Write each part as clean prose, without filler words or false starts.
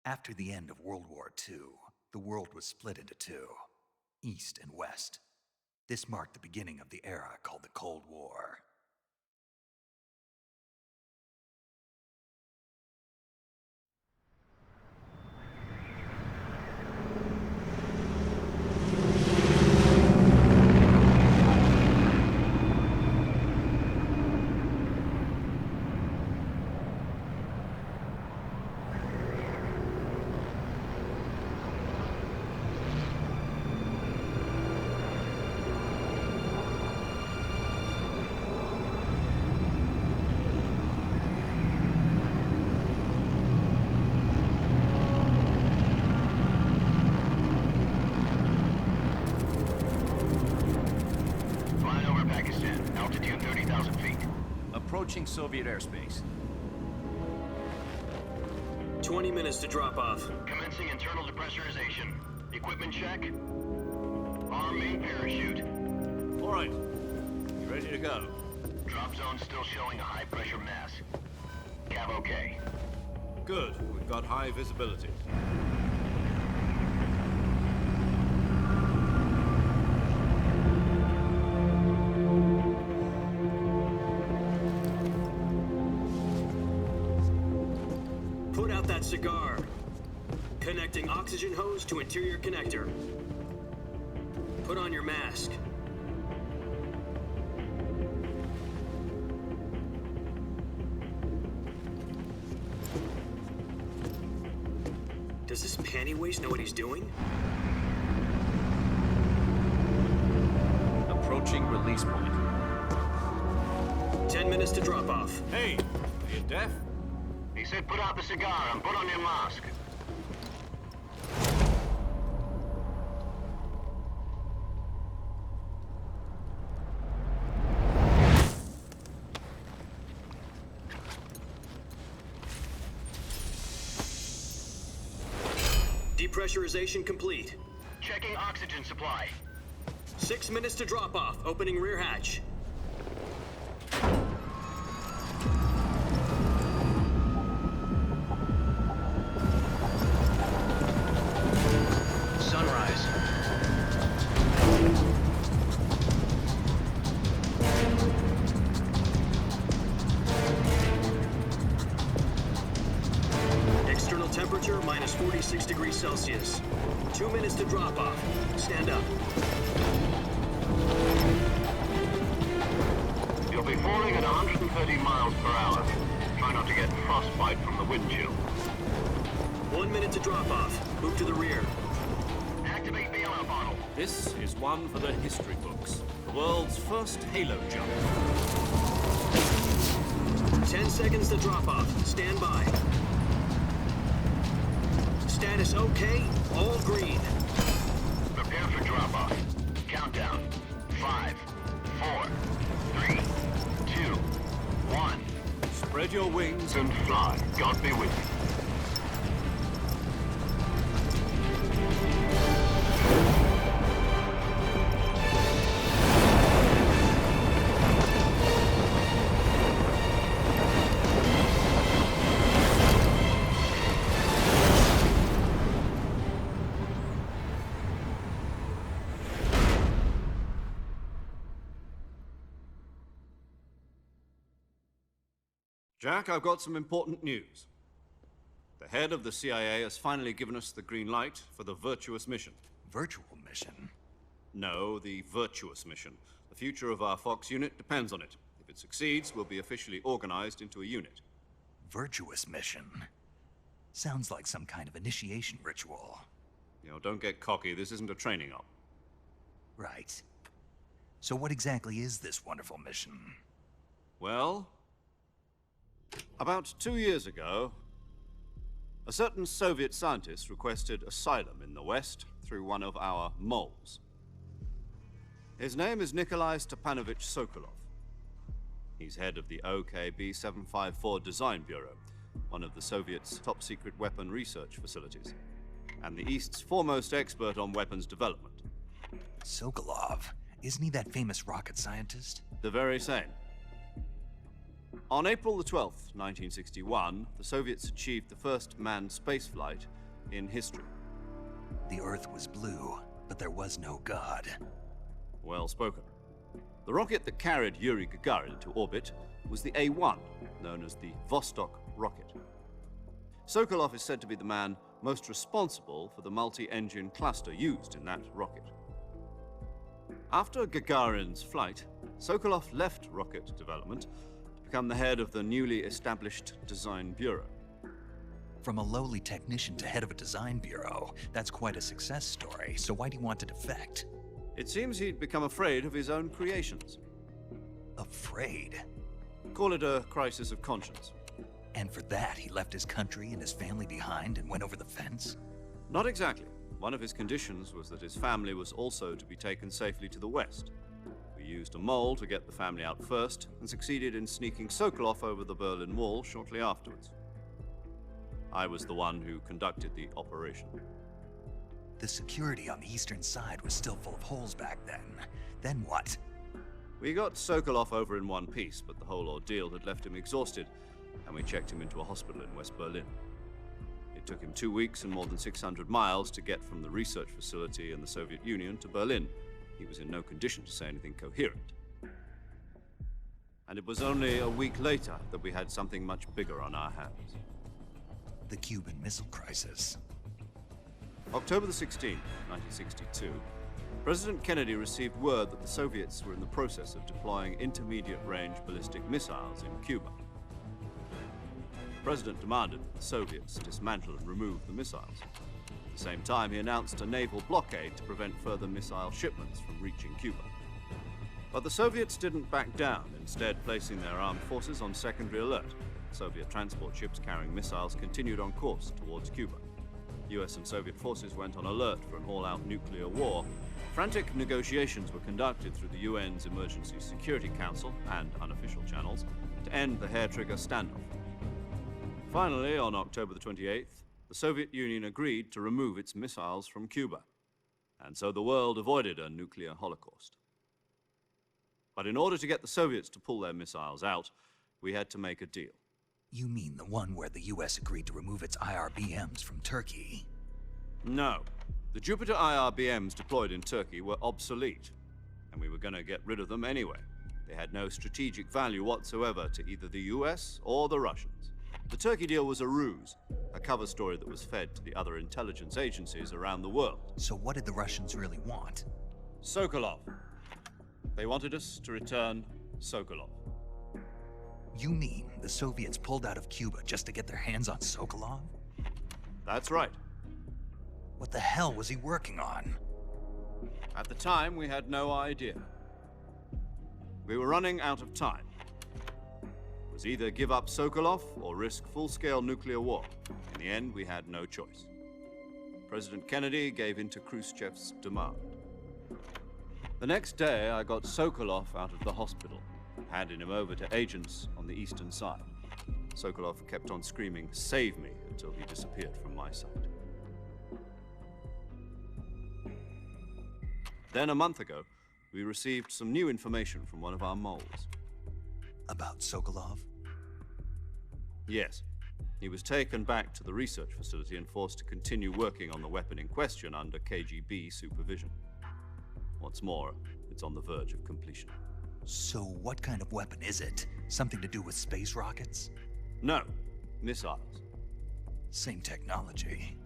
After the end of World War II, the world was split into two, East and West. This marked the beginning of the era called the Cold War. Approaching Soviet airspace. 20 minutes to drop off. Commencing internal depressurization. Equipment check. Arm main parachute. All right. You ready to go? Drop zone still showing a high pressure mass. Cav okay. Good. We've got high visibility. Put out that cigar. Connecting oxygen hose to interior connector. Put on your mask. Does this panty waste know what he's doing? Approaching release point. 10 minutes to drop off. Hey, are you deaf? He said put out the cigar and put on your mask. Depressurization complete. Checking oxygen supply. 6 minutes to drop off. Opening rear hatch. Sunrise. External temperature minus 46 degrees Celsius. 2 minutes to drop off. Stand up. You'll be falling at 130 miles per hour. Try not to get frostbite from the wind chill. 1 minute to drop off. Move to the rear. Activate the yellow bottle. This is one for the history books. The world's first halo jump. 10 seconds to drop off. Stand by. Status okay. All green. Prepare for drop-off. Countdown. 5, 4, 3, 2, 1. Spread your wings. And fly. God be with you. Jack, I've got some important news. The head of the CIA has finally given us the green light for the Virtuous mission. Virtual mission? No, the Virtuous mission. The future of our Fox unit depends on it. If it succeeds, we'll be officially organized into a unit. Virtuous mission? Sounds like some kind of initiation ritual. You know, don't get cocky. This isn't a training op. Right. So what exactly is this wonderful mission? Well, about 2 years ago, a certain Soviet scientist requested asylum in the West through one of our moles. His name is Nikolai Stepanovich Sokolov. He's head of the OKB-754 Design Bureau, one of the Soviets' top-secret weapon research facilities, and the East's foremost expert on weapons development. Sokolov? Isn't he that famous rocket scientist? The very same. On April the 12th, 1961, the Soviets achieved the first manned spaceflight in history. The Earth was blue, but there was no God. Well spoken. The rocket that carried Yuri Gagarin into orbit was the A-1, known as the Vostok rocket. Sokolov is said to be the man most responsible for the multi-engine cluster used in that rocket. After Gagarin's flight, Sokolov left rocket development to become the head of the newly established Design Bureau. From a lowly technician to head of a design bureau, that's quite a success story, so why'd he want to defect? It seems he'd become afraid of his own creations. Afraid? Call it a crisis of conscience. And for that, he left his country and his family behind and went over the fence? Not exactly. One of his conditions was that his family was also to be taken safely to the west. We used a mole to get the family out first and succeeded in sneaking Sokolov over the Berlin Wall shortly afterwards. I was the one who conducted the operation. The security on the eastern side was still full of holes back then. Then what? We got Sokolov over in one piece, but the whole ordeal had left him exhausted, and we checked him into a hospital in West Berlin. It took him 2 weeks and more than 600 miles to get from the research facility in the Soviet Union to Berlin. He was in no condition to say anything coherent. And it was only a week later that we had something much bigger on our hands. The Cuban Missile Crisis. October the 16th, 1962, President Kennedy received word that the Soviets were in the process of deploying intermediate-range ballistic missiles in Cuba. The President demanded that the Soviets dismantle and remove the missiles. At the same time, he announced a naval blockade to prevent further missile shipments from reaching Cuba. But the Soviets didn't back down, instead placing their armed forces on secondary alert. Soviet transport ships carrying missiles continued on course towards Cuba. US and Soviet forces went on alert for an all-out nuclear war. Frantic negotiations were conducted through the UN's Emergency Security Council and unofficial channels to end the hair-trigger standoff. Finally, on October the 28th, the Soviet Union agreed to remove its missiles from Cuba, and so the world avoided a nuclear holocaust. But in order to get the Soviets to pull their missiles out, we had to make a deal. You mean the one where the US agreed to remove its IRBMs from Turkey? No. The Jupiter IRBMs deployed in Turkey were obsolete, and we were going to get rid of them anyway. They had no strategic value whatsoever to either the US or the Russians. The Turkey deal was a ruse, a cover story that was fed to the other intelligence agencies around the world. So what did the Russians really want? Sokolov. They wanted us to return Sokolov. You mean the Soviets pulled out of Cuba just to get their hands on Sokolov? That's right. What the hell was he working on? At the time, we had no idea. We were running out of time. It was either give up Sokolov or risk full-scale nuclear war. In the end, we had no choice. President Kennedy gave in to Khrushchev's demand. The next day, I got Sokolov out of the hospital, handing him over to agents on the eastern side. Sokolov kept on screaming, "Save me," until he disappeared from my sight. Then a month ago, we received some new information from one of our moles. About Sokolov? Yes. He was taken back to the research facility and forced to continue working on the weapon in question under KGB supervision. What's more, it's on the verge of completion. So what kind of weapon is it? Something to do with space rockets? No, missiles. Same technology.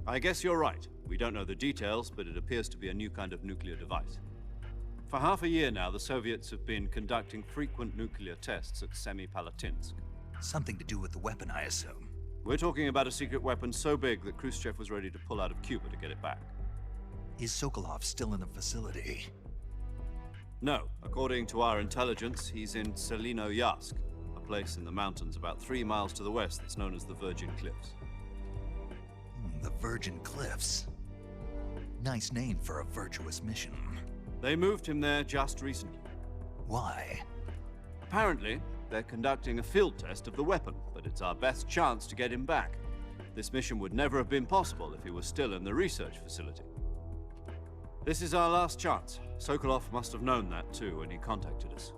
I guess you're right. We don't know the details, but it appears to be a new kind of nuclear device. For half a year now, the Soviets have been conducting frequent nuclear tests at Semipalatinsk. Something to do with the weapon, I assume. We're talking about a secret weapon so big that Khrushchev was ready to pull out of Cuba to get it back. Is Sokolov still in the facility? No. According to our intelligence, he's in Selinoyarsk, a place in the mountains about 3 miles to the west that's known as the Virgin Cliffs. The Virgin Cliffs. Nice name for a virtuous mission. They moved him there just recently. Why? Apparently, they're conducting a field test of the weapon, but it's our best chance to get him back. This mission would never have been possible if he was still in the research facility. This is our last chance. Sokolov must have known that too when he contacted us.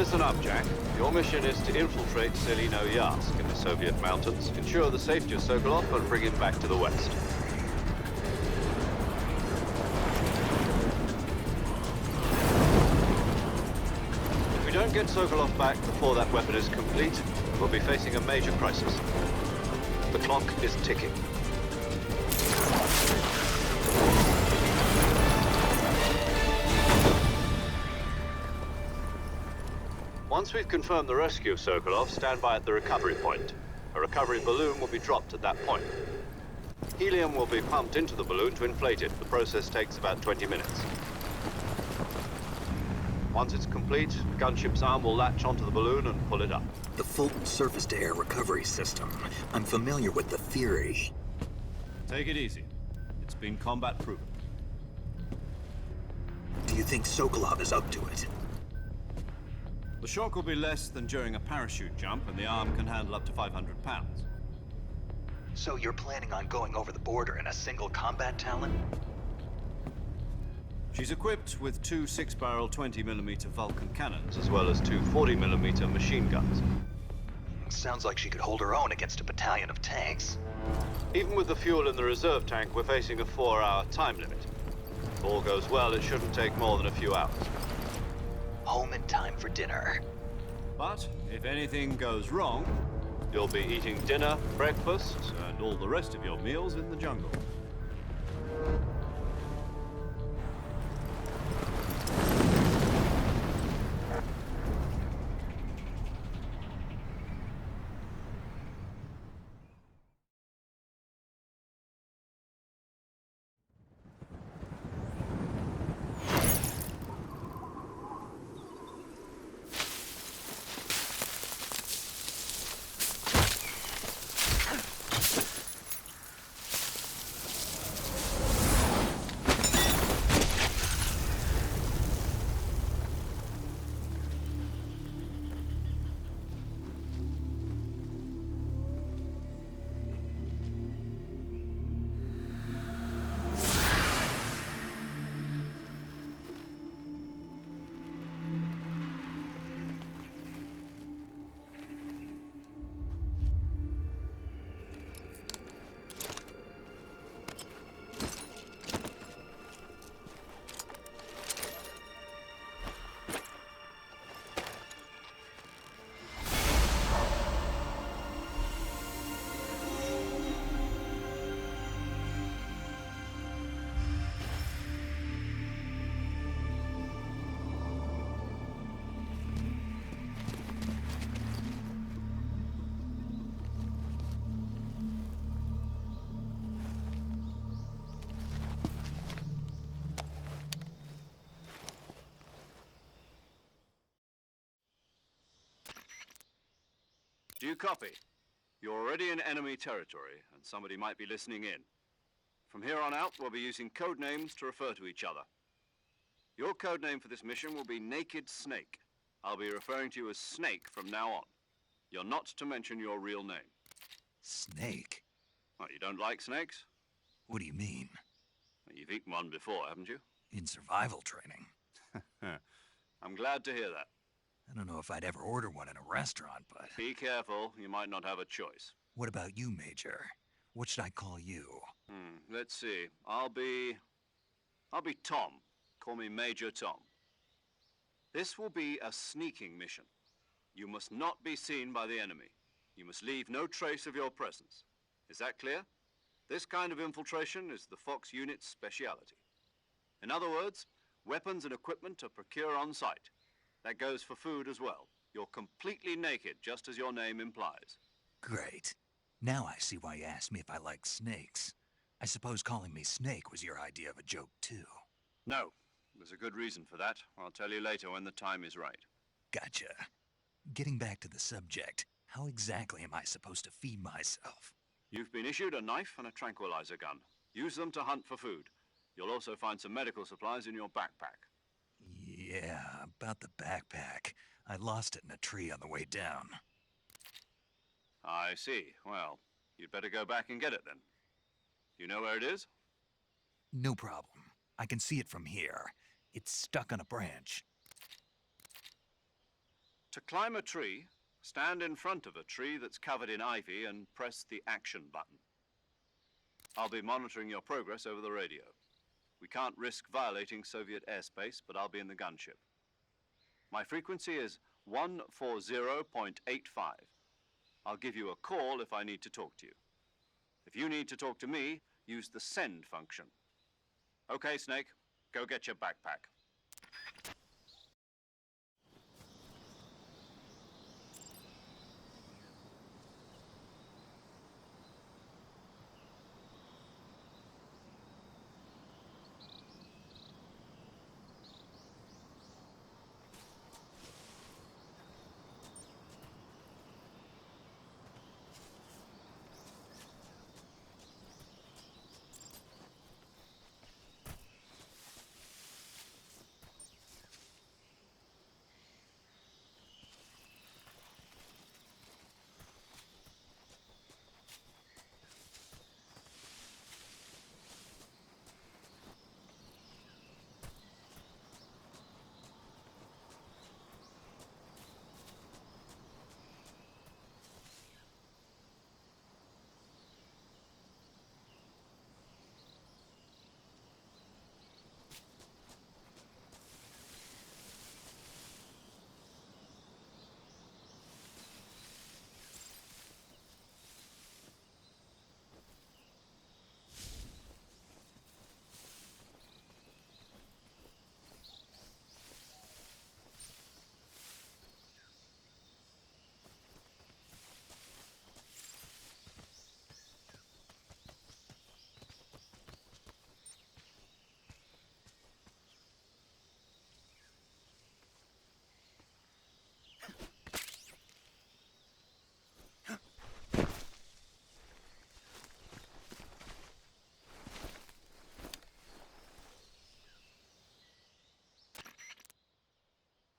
listen up, Jack. Your mission is to infiltrate Selino-Yarsk in the Soviet mountains, ensure the safety of Sokolov, and bring him back to the west. If we don't get Sokolov back before that weapon is complete, we'll be facing a major crisis. The clock is ticking. Once we've confirmed the rescue of Sokolov, stand by at the recovery point. A recovery balloon will be dropped at that point. Helium will be pumped into the balloon to inflate it. The process takes about 20 minutes. Once it's complete, the gunship's arm will latch onto the balloon and pull it up. The Fulton surface-to-air recovery system. I'm familiar with the theory. Take it easy. It's been combat proven. Do you think Sokolov is up to it? The shock will be less than during a parachute jump, and the arm can handle up to 500 pounds. So you're planning on going over the border in a single combat Talon? She's equipped with two 6-barrel 20mm Vulcan cannons, as well as two 40mm machine guns. Sounds like she could hold her own against a battalion of tanks. Even with the fuel in the reserve tank, we're facing a 4-hour time limit. If all goes well, it shouldn't take more than a few hours. Home in time for dinner. But if anything goes wrong, you'll be eating dinner, breakfast, and all the rest of your meals in the jungle. Do you copy? You're already in enemy territory, and somebody might be listening in. From here on out, we'll be using code names to refer to each other. Your code name for this mission will be Naked Snake. I'll be referring to you as Snake from now on. You're not to mention your real name. Snake? Oh, you don't like snakes? What do you mean? Well, you've eaten one before, haven't you? In survival training. I'm glad to hear that. I don't know if I'd ever order one in a restaurant, but... Be careful, you might not have a choice. What about you, Major? What should I call you? Let's see. I'll be Tom. Call me Major Tom. This will be a sneaking mission. You must not be seen by the enemy. You must leave no trace of your presence. Is that clear? This kind of infiltration is the Fox unit's speciality. In other words, weapons and equipment are procured on site. That goes for food as well. You're completely naked, just as your name implies. Great. Now I see why you asked me if I like snakes. I suppose calling me Snake was your idea of a joke, too. No. There's a good reason for that. I'll tell you later when the time is right. Gotcha. Getting back to the subject, how exactly am I supposed to feed myself? You've been issued a knife and a tranquilizer gun. Use them to hunt for food. You'll also find some medical supplies in your backpack. Yeah, about the backpack. I lost it in a tree on the way down. I see. Well, you'd better go back and get it then. You know where it is? No problem. I can see it from here. It's stuck on a branch. To climb a tree, stand in front of a tree that's covered in ivy and press the action button. I'll be monitoring your progress over the radio. We can't risk violating Soviet airspace, but I'll be in the gunship. My frequency is 140.85. I'll give you a call if I need to talk to you. If you need to talk to me, use the send function. Okay, Snake, go get your backpack.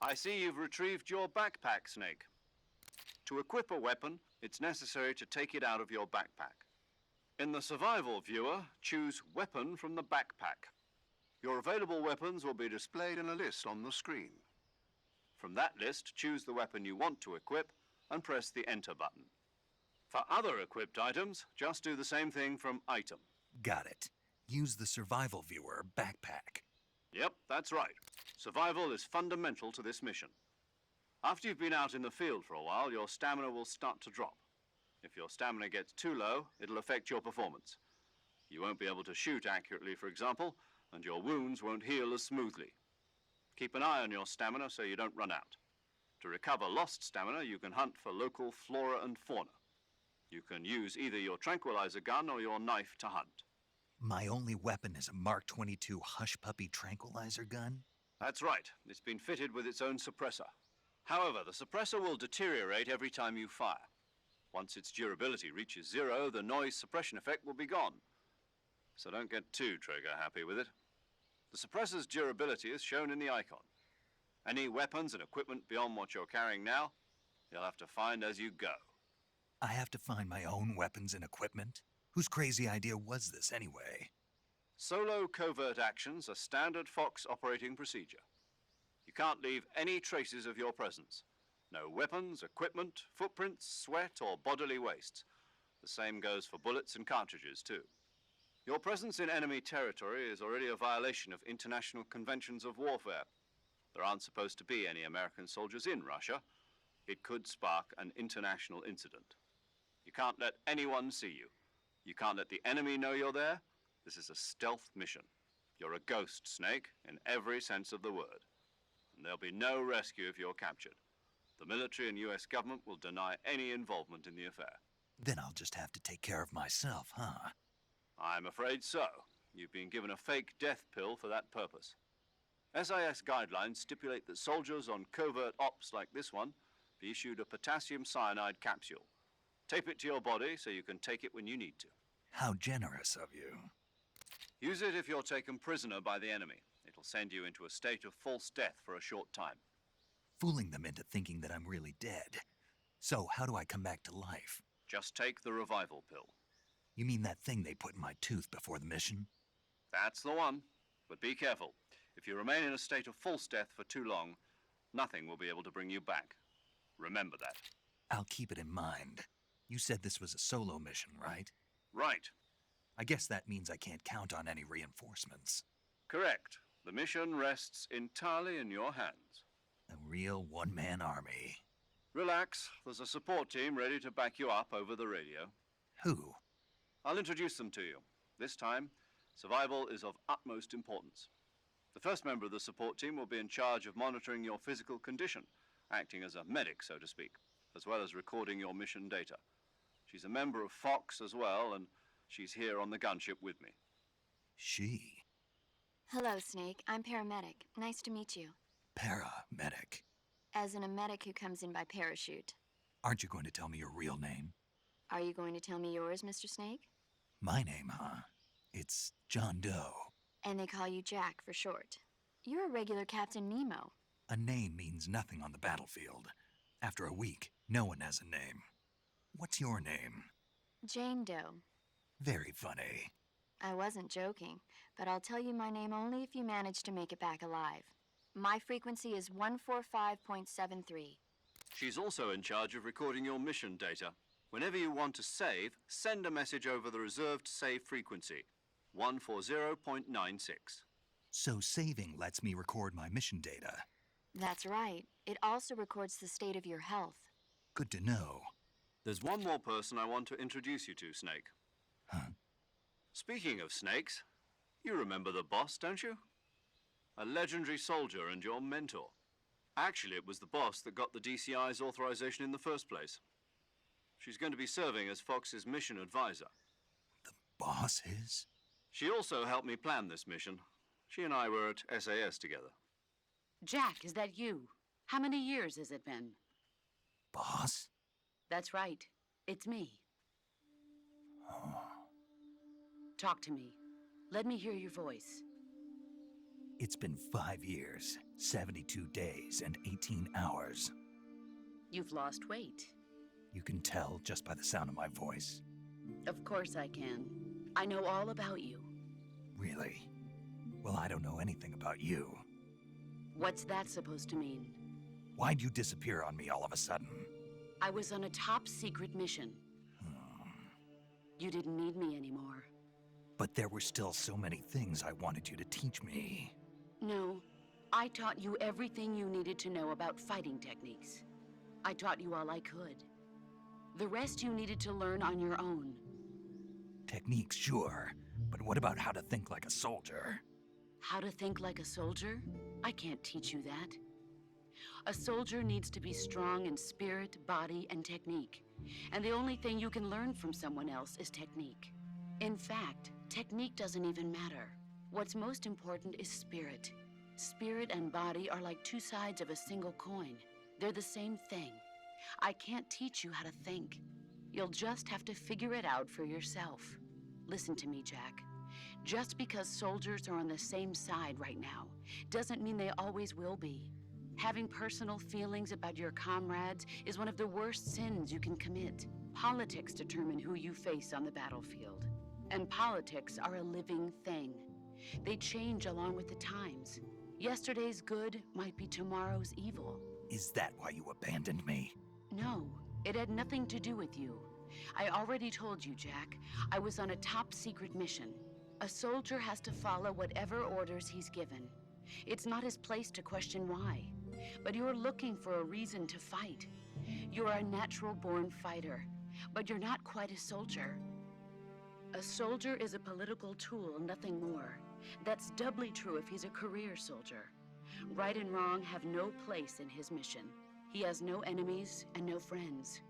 I see you've retrieved your backpack, Snake. To equip a weapon, it's necessary to take it out of your backpack. In the survival viewer, choose Weapon from the backpack. Your available weapons will be displayed in a list on the screen. From that list, choose the weapon you want to equip and press the Enter button. For other equipped items, just do the same thing from Item. Got it. Use the survival viewer backpack. Yep, that's right. Survival is fundamental to this mission. After you've been out in the field for a while, your stamina will start to drop. If your stamina gets too low, it'll affect your performance. You won't be able to shoot accurately, for example, and your wounds won't heal as smoothly. Keep an eye on your stamina so you don't run out. To recover lost stamina, you can hunt for local flora and fauna. You can use either your tranquilizer gun or your knife to hunt. My only weapon is a Mark 22 Hush Puppy tranquilizer gun? That's right. It's been fitted with its own suppressor. However, the suppressor will deteriorate every time you fire. Once its durability reaches 0, the noise suppression effect will be gone. So don't get too trigger-happy with it. The suppressor's durability is shown in the icon. Any weapons and equipment beyond what you're carrying now, you'll have to find as you go. I have to find my own weapons and equipment? Whose crazy idea was this anyway? Solo covert actions are standard Fox operating procedure. You can't leave any traces of your presence. No weapons, equipment, footprints, sweat, or bodily waste. The same goes for bullets and cartridges, too. Your presence in enemy territory is already a violation of international conventions of warfare. There aren't supposed to be any American soldiers in Russia. It could spark an international incident. You can't let anyone see you. You can't let the enemy know you're there. This is a stealth mission. You're a ghost, Snake, in every sense of the word. And there'll be no rescue if you're captured. The military and US government will deny any involvement in the affair. Then I'll just have to take care of myself, huh? I'm afraid so. You've been given a fake death pill for that purpose. SIS guidelines stipulate that soldiers on covert ops like this one be issued a potassium cyanide capsule. Tape it to your body so you can take it when you need to. How generous of you. Use it if you're taken prisoner by the enemy. It'll send you into a state of false death for a short time. Fooling them into thinking that I'm really dead. So how do I come back to life? Just take the revival pill. You mean that thing they put in my tooth before the mission? That's the one. But be careful. If you remain in a state of false death for too long, nothing will be able to bring you back. Remember that. I'll keep it in mind. You said this was a solo mission, right? Right. I guess that means I can't count on any reinforcements. Correct. The mission rests entirely in your hands. A real one-man army. Relax. There's a support team ready to back you up over the radio. Who? I'll introduce them to you. This time, survival is of utmost importance. The first member of the support team will be in charge of monitoring your physical condition, acting as a medic, so to speak, as well as recording your mission data. She's a member of Fox as well, and she's here on the gunship with me. She. Hello, Snake. I'm paramedic. Nice to meet you. Paramedic. As in a medic who comes in by parachute. Aren't you going to tell me your real name? Are you going to tell me yours, Mr. Snake? My name, huh? It's John Doe. And they call you Jack for short. You're a regular Captain Nemo. A name means nothing on the battlefield. After a week, no one has a name. What's your name? Jane Doe. Very funny. I wasn't joking, but I'll tell you my name only if you manage to make it back alive. My frequency is 145.73. She's also in charge of recording your mission data. Whenever you want to save, send a message over the reserved save frequency, 140.96. So saving lets me record my mission data. That's right. It also records the state of your health. Good to know. There's one more person I want to introduce you to, Snake. Huh? Speaking of snakes, you remember the boss, don't you? A legendary soldier and your mentor. Actually, it was the boss that got the DCI's authorization in the first place. She's going to be serving as Fox's mission advisor. The boss is? She also helped me plan this mission. She and I were at SAS together. Jack, is that you? How many years has it been? Boss? That's right. It's me. Oh. Talk to me. Let me hear your voice. It's been 5 years, 72 days, and 18 hours. You've lost weight. You can tell just by the sound of my voice. Of course I can. I know all about you. Really? Well, I don't know anything about you. What's that supposed to mean? Why'd you disappear on me all of a sudden? I was on a top secret mission. You didn't need me anymore. But there were still so many things I wanted you to teach me. No, I taught you everything you needed to know about fighting techniques. I taught you all I could. The rest you needed to learn on your own. Techniques, sure. But what about how to think like a soldier? How to think like a soldier? I can't teach you that. A soldier needs to be strong in spirit, body, and technique. And the only thing you can learn from someone else is technique. In fact, technique doesn't even matter. What's most important is spirit. Spirit and body are like two sides of a single coin. They're the same thing. I can't teach you how to think. You'll just have to figure it out for yourself. Listen to me, Jack. Just because soldiers are on the same side right now doesn't mean they always will be. Having personal feelings about your comrades is one of the worst sins you can commit. Politics determine who you face on the battlefield. And politics are a living thing. They change along with the times. Yesterday's good might be tomorrow's evil. Is that why you abandoned me? No, it had nothing to do with you. I already told you, Jack. I was on a top secret mission. A soldier has to follow whatever orders he's given. It's not his place to question why. But you're looking for a reason to fight. You're a natural-born fighter, but you're not quite a soldier. A soldier is a political tool, nothing more. That's doubly true if he's a career soldier. Right and wrong have no place in his mission. He has no enemies and no friends.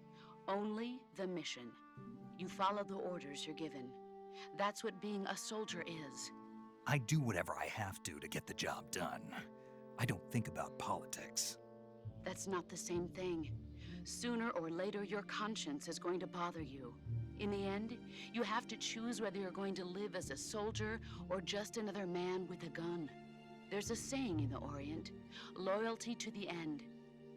Only the mission. You follow the orders you're given. That's what being a soldier is. I do whatever I have to get the job done. I don't think about politics. That's not the same thing. Sooner or later, your conscience is going to bother you. In the end, you have to choose whether you're going to live as a soldier or just another man with a gun. There's a saying in the Orient, loyalty to the end.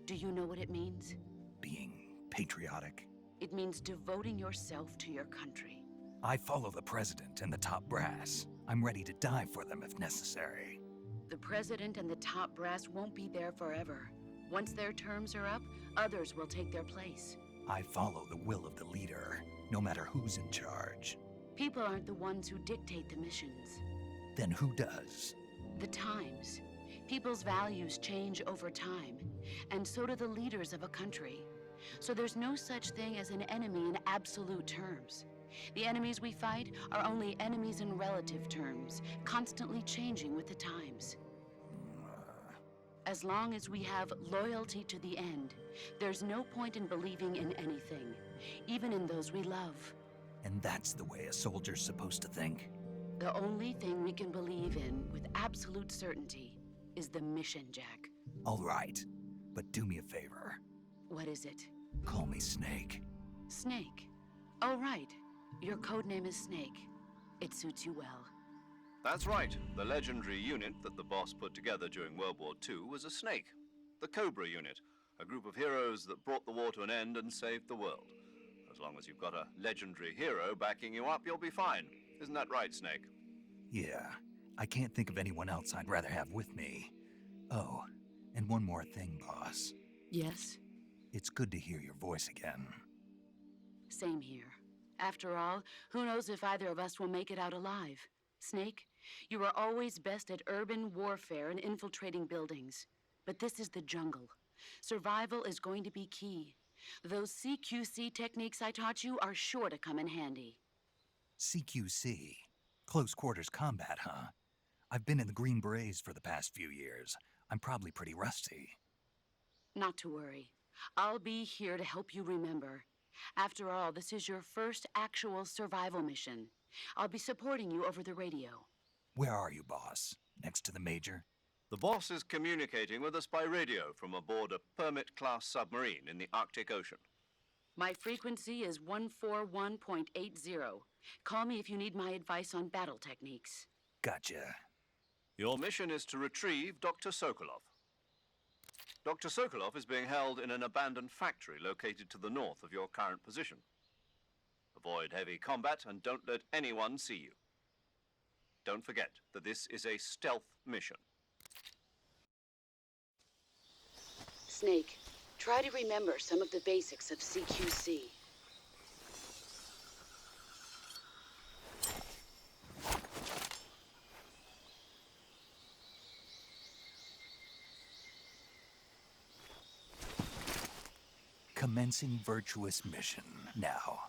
Do you know what it means? Being patriotic. It means devoting yourself to your country. I follow the president and the top brass. I'm ready to die for them if necessary. The president and the top brass won't be there forever. Once their terms are up, others will take their place. I follow the will of the leader, no matter who's in charge. People aren't the ones who dictate the missions. Then who does? The times. People's values change over time, and so do the leaders of a country. So there's no such thing as an enemy in absolute terms. The enemies we fight are only enemies in relative terms, constantly changing with the times. As long as we have loyalty to the end, there's no point in believing in anything, even in those we love. And that's the way a soldier's supposed to think? The only thing we can believe in with absolute certainty is the mission, Jack. All right, but do me a favor. What is it? Call me Snake. Snake. Oh, right. Your codename is Snake. It suits you well. That's right. The legendary unit that the boss put together during World War II was a snake. The Cobra unit, a group of heroes that brought the war to an end and saved the world. As long as you've got a legendary hero backing you up, you'll be fine. Isn't that right, Snake? Yeah, I can't think of anyone else I'd rather have with me. Oh, and one more thing, boss. Yes? It's good to hear your voice again. Same here. After all, who knows if either of us will make it out alive? Snake, you are always best at urban warfare and infiltrating buildings. But this is the jungle. Survival is going to be key. Those CQC techniques I taught you are sure to come in handy. CQC? Close quarters combat, huh? I've been in the Green Berets for the past few years. I'm probably pretty rusty. Not to worry. I'll be here to help you remember. After all, this is your first actual survival mission. I'll be supporting you over the radio. Where are you, boss? Next to the Major? The boss is communicating with us by radio from aboard a Permit-class submarine in the Arctic Ocean. My frequency is 141.80. Call me if you need my advice on battle techniques. Gotcha. Your mission is to retrieve Dr. Sokolov. Dr. Sokolov is being held in an abandoned factory located to the north of your current position. Avoid heavy combat and don't let anyone see you. Don't forget that this is a stealth mission. Snake, try to remember some of the basics of CQC. Commencing virtuous mission now.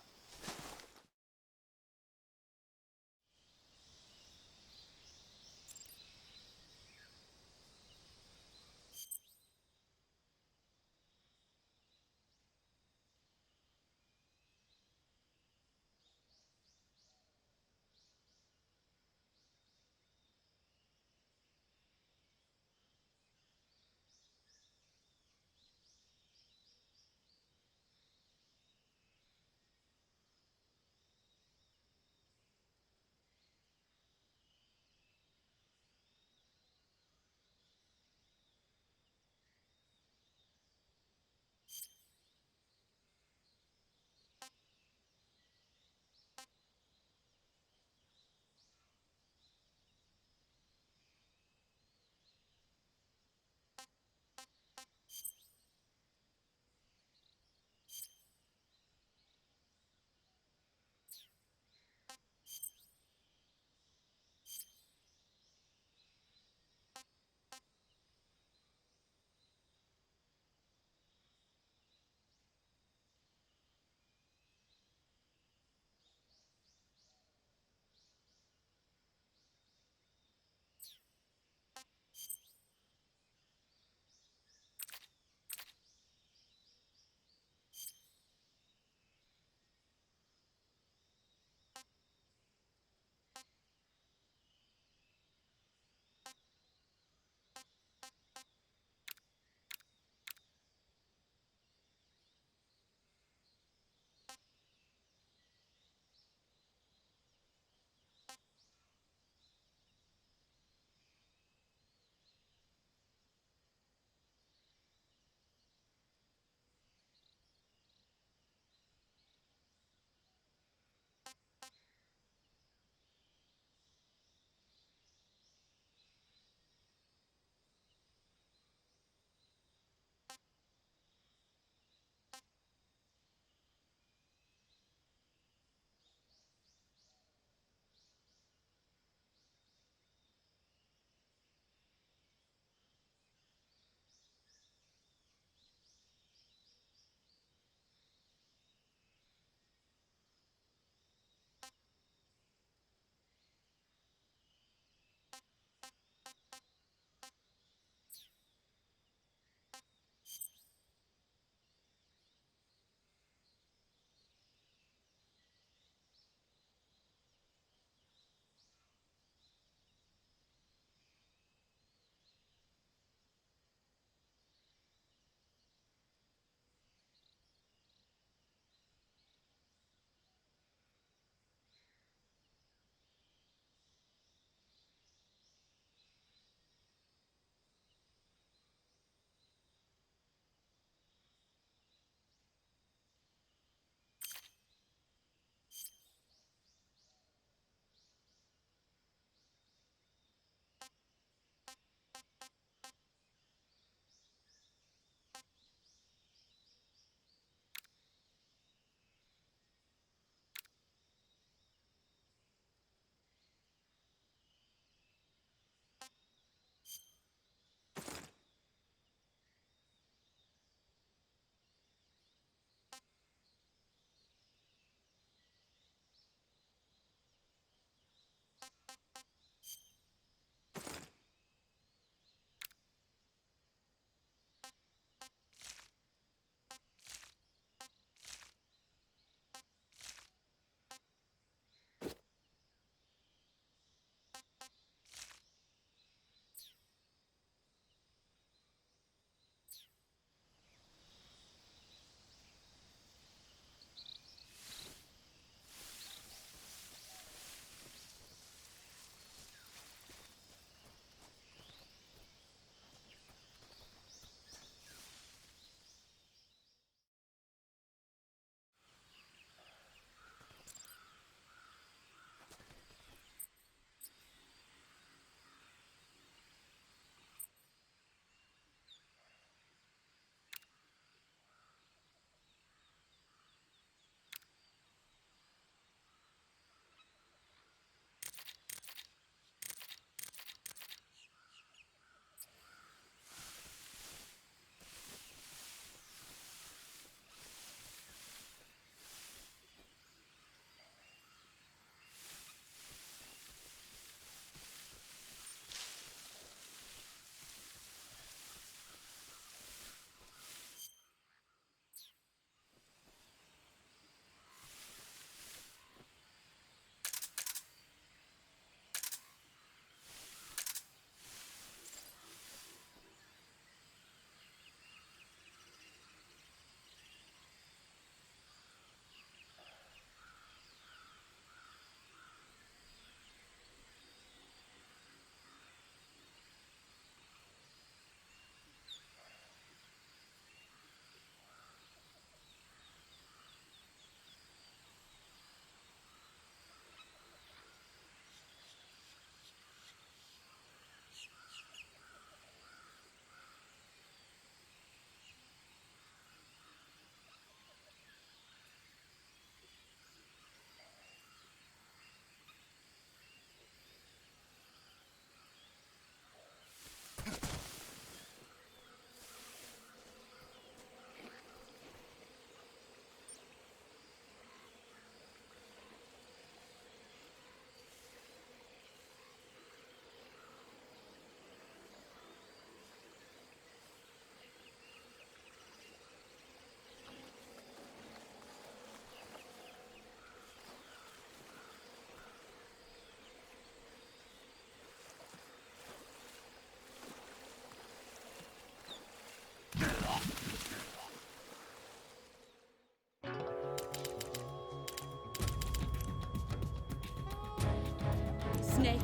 Snake,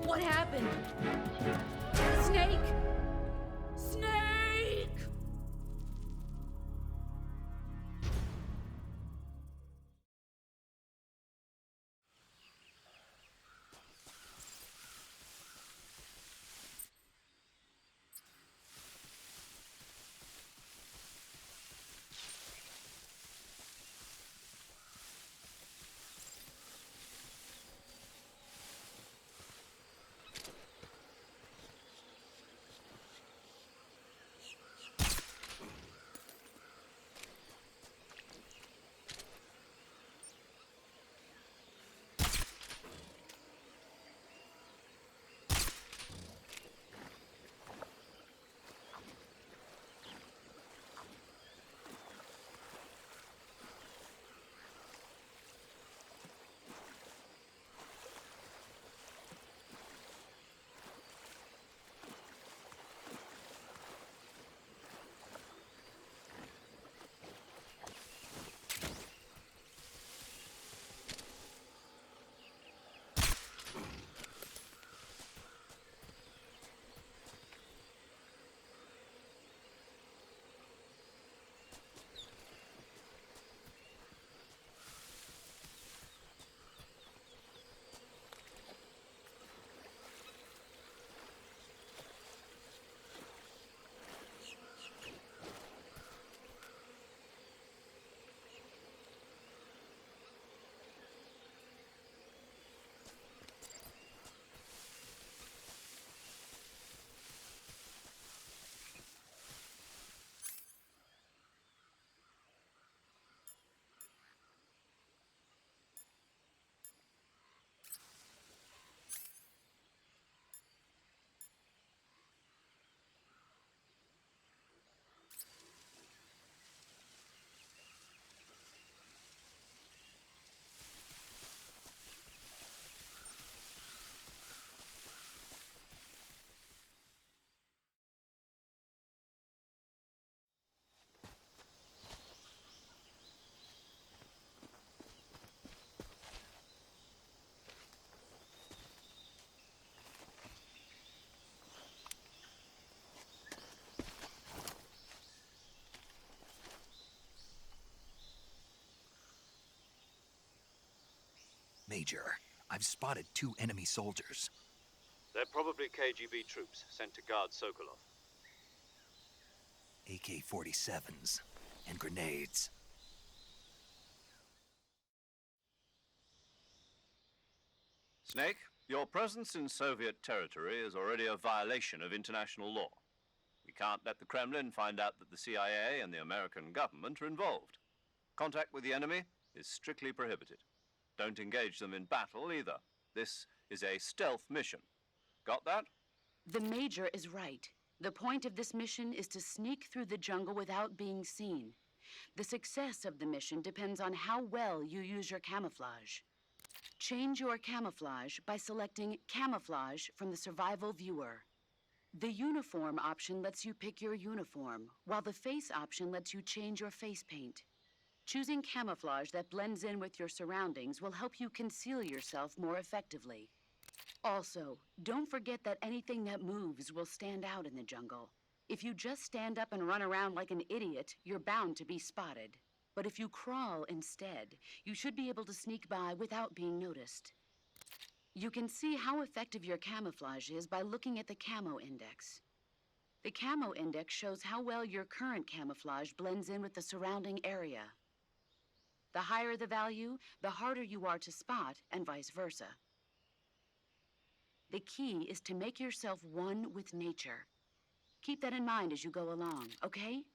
what happened? Snake! Snake! Major, I've spotted 2 enemy soldiers. They're probably KGB troops sent to guard Sokolov. AK-47s and grenades. Snake, your presence in Soviet territory is already a violation of international law. We can't let the Kremlin find out that the CIA and the American government are involved. Contact with the enemy is strictly prohibited. Don't engage them in battle either. This is a stealth mission. Got that? The Major is right. The point of this mission is to sneak through the jungle without being seen. The success of the mission depends on how well you use your camouflage. Change your camouflage by selecting Camouflage from the Survival Viewer. The Uniform option lets you pick your uniform, while the Face option lets you change your face paint. Choosing camouflage that blends in with your surroundings will help you conceal yourself more effectively. Also, don't forget that anything that moves will stand out in the jungle. If you just stand up and run around like an idiot, you're bound to be spotted. But if you crawl instead, you should be able to sneak by without being noticed. You can see how effective your camouflage is by looking at the Camo Index. The Camo Index shows how well your current camouflage blends in with the surrounding area. The higher the value, the harder you are to spot, and vice versa. The key is to make yourself one with nature. Keep that in mind as you go along, okay?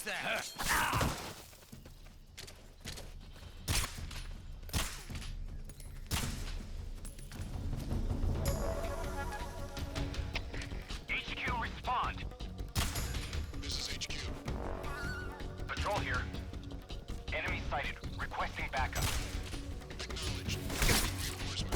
Who's that? HQ, respond. This is HQ. Patrol here. Enemy sighted. Requesting backup. Acknowledged. Reinforcement.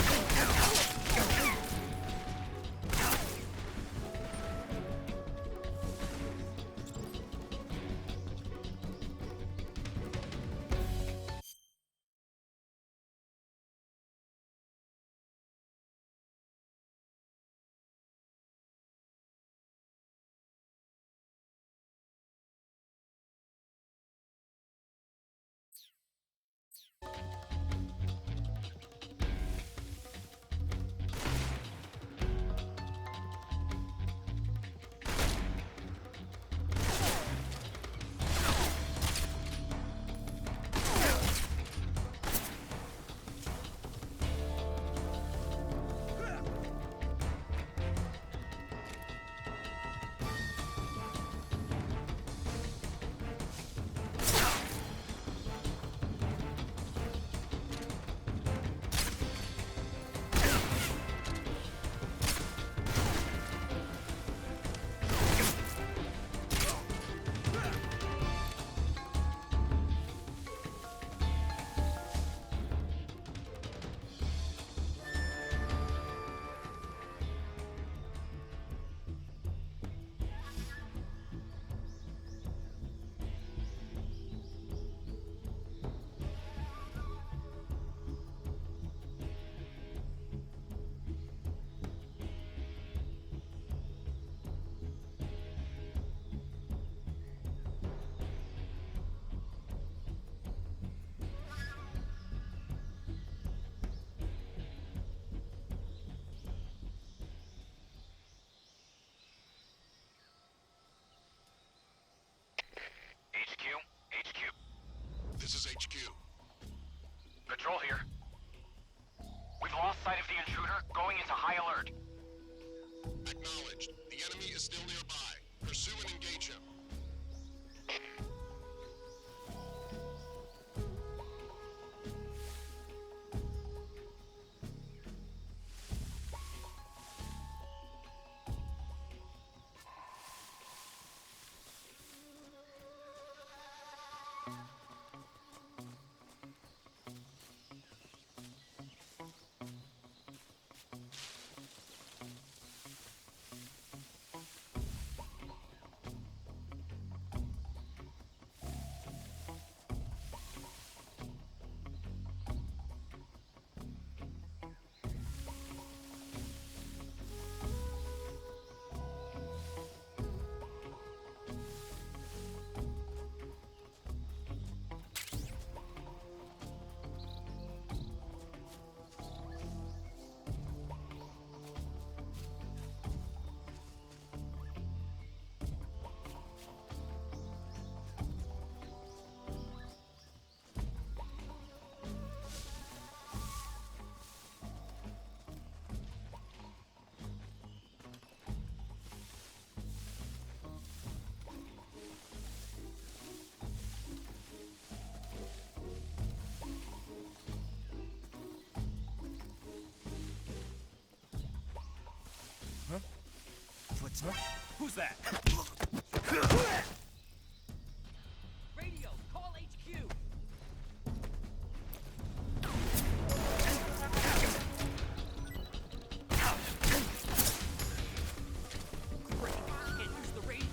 This is HQ. Patrol here. We've lost sight of the intruder, going into high alert. Acknowledged. The enemy is still nearby. Pursue and engage him. Who's that? Radio, call HQ. Great. Can't use the radio.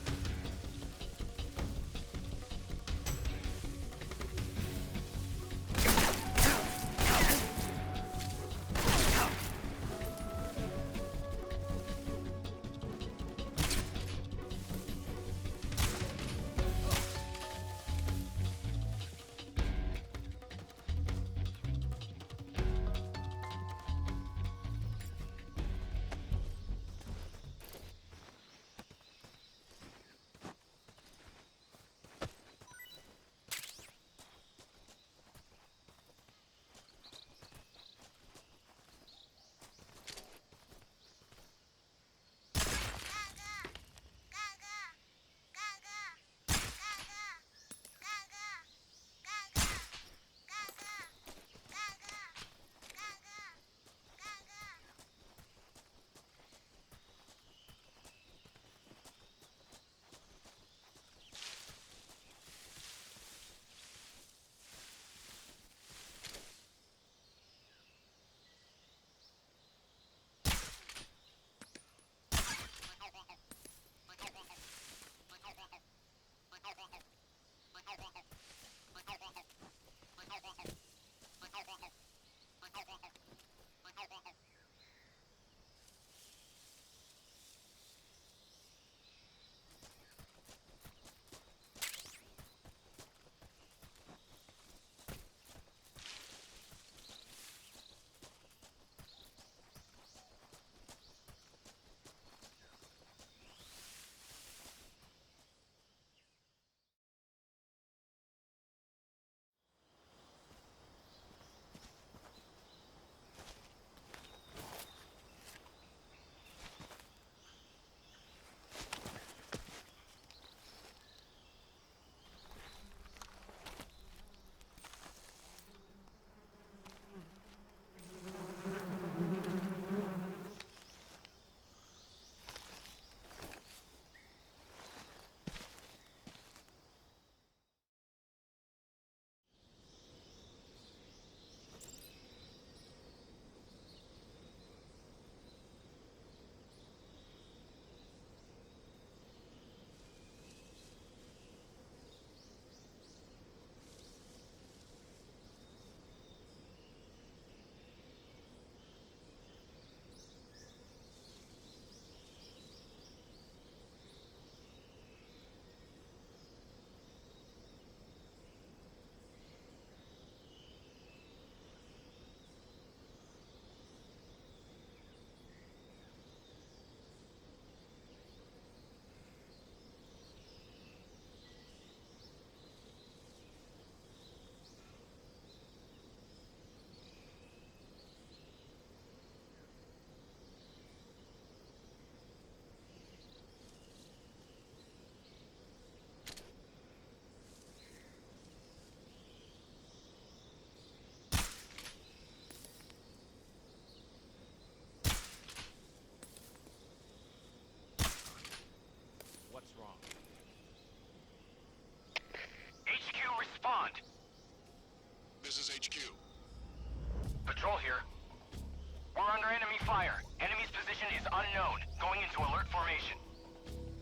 unknown. Going into alert formation.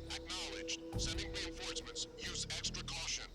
Acknowledged. Sending reinforcements. Use extra caution.